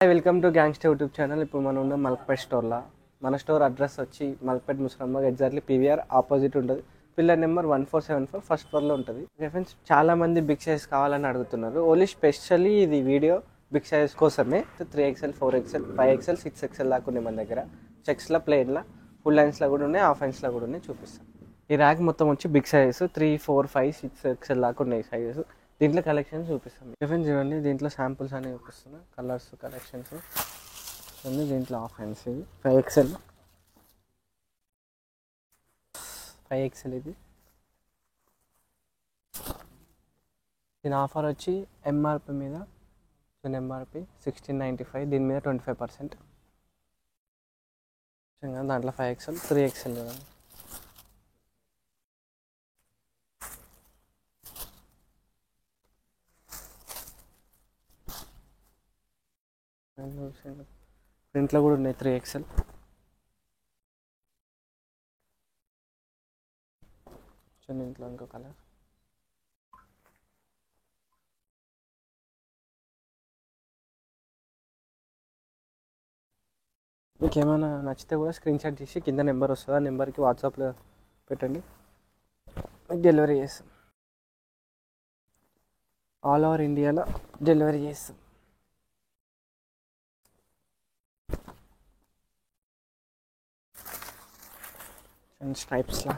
Welcome to gangster YouTube channel. ఇప్పుడు మనం ఉన్న మల్క్పేట్ స్టోర్లో. మన స్టోర్ అడ్రస్ వచ్చి Malakpet Musarambagh exactly PVR opposite ఉంటుంది. పిల్లర్ నెంబర్ 1474 ఫస్ట్ ఫ్లోర్లో ఉంటుంది. ఫ్రెండ్స్, చాలా మంది బిగ్ సైజ్ కావాలని అడుగుతున్నారు. ఓన్లీ స్పెషల్లీ ఇది వీడియో బిగ్ సైజ్ కోసమే. 3XL 4XL 5XL 6XL దాకా ఉన్నాయి మన దగ్గర. చెక్స్లో, ప్లేన్లో, ఫుల్ లైన్స్లో కూడా ఉన్నాయి, హాఫ్ లైన్స్లో కూడా ఉన్నాయి. చూపిస్తాం. ఈ ర్యాక్ మొత్తం వచ్చి బిగ్ సైజెస్ 3, 4, 5, 6XL దాకా ఉన్నాయి సైజెస్. దీంట్లో కలెక్షన్స్ చూపిస్తాం. డిఫరెన్స్ చూడండి, దీంట్లో శాంపుల్స్ అనేవి చూపిస్తున్నా, కలర్స్, కలెక్షన్స్ అన్నీ. దీంట్లో హాఫ్ హ్యాండ్స్ ఇది 5XL ఇది. దీని ఆఫర్ వచ్చి ఎంఆర్పి మీద, ఎంఆర్పి 1695, దీని మీద 25%. దాంట్లో 5XL 3XL చూడండి. ప్రింట్లో కూడా ఉన్నాయి 3XL. ఇంట్లో ఇంకో కలర్. మీకు ఏమైనా నచ్చితే కూడా స్క్రీన్ షాట్ తీసి కింద నెంబర్ వస్తుంది, ఆ నెంబర్కి వాట్సాప్లో పెట్టండి, డెలివరీ చేస్తాం. ఆల్ ఓవర్ ఇండియాలో డెలివరీ చేస్తాం. అండ్ స్ట్రైప్స్లా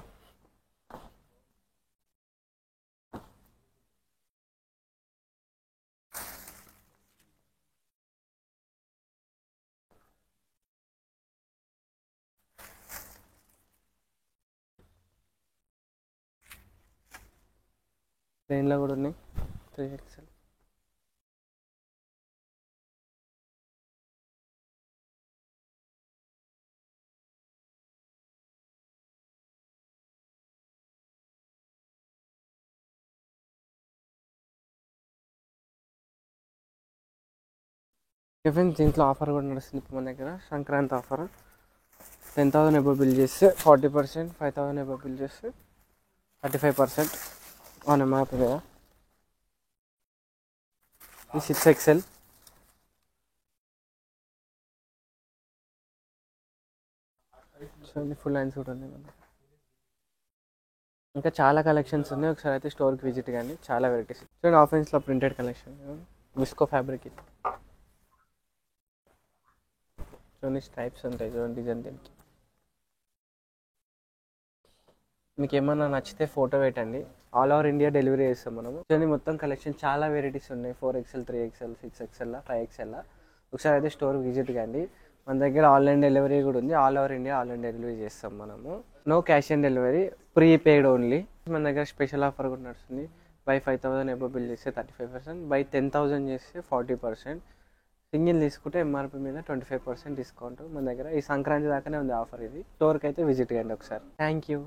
ప్లెయిన్లో కూడా ఉన్నాయి 3XL. ఫ్రెండ్స్, దీంట్లో ఆఫర్ కూడా నడుస్తుంది ఇప్పుడు మన దగ్గర. సంక్రాంతి ఆఫర్. 10,000 ఎబో బిల్ చేస్తే 40%, 5,000 ఎబో బిల్ చేస్తే 35% ఆన్ ఎంఆర్పి మీద. ఈ 6XL చూడండి, ఫుల్ లైన్స్ కూడా ఉన్నాయి మనకి. ఇంకా చాలా కలెక్షన్స్ ఉన్నాయి, ఒకసారి అయితే స్టోర్కి విజిట్ కానీ. చాలా వెరైటీస్ చూడండి. ఆఫెన్స్లో ప్రింటెడ్ కలెక్షన్, విస్కో ఫ్యాబ్రిక్. చూడండి, స్ట్రైప్స్ ఉంటాయి చూడండి, డిజైన్. దీనికి మీకు ఏమన్నా నచ్చితే ఫోటో పెట్టండి, ఆల్ ఓవర్ ఇండియా డెలివరీ చేస్తాం మనము. చూడండి, మొత్తం కలెక్షన్ చాలా వెరైటీస్ ఉన్నాయి. 4XL 3XL 6XL 5XL. ఒకసారి అయితే స్టోర్ విజిట్ కానీ. మన దగ్గర ఆన్లైన్ డెలివరీ కూడా ఉంది. All over India online delivery చేస్తాం మనము. No cash on delivery, prepaid only. మన దగ్గర స్పెషల్ ఆఫర్ కూడా నడుస్తుంది. బై 5,000 ఎబో బిల్ చేస్తే 35%, బై 10,000 చేస్తే 40%. సింగిల్ తీసుకుంటే ఎంఆర్పి మీద 25% డిస్కౌంట్ మన దగ్గర. ఈ సంక్రాంతి దాకానే ఉంది ఆఫర్ ఇది. స్టోర్కి అయితే విజిట్ కండి ఒకసారి. Thank you.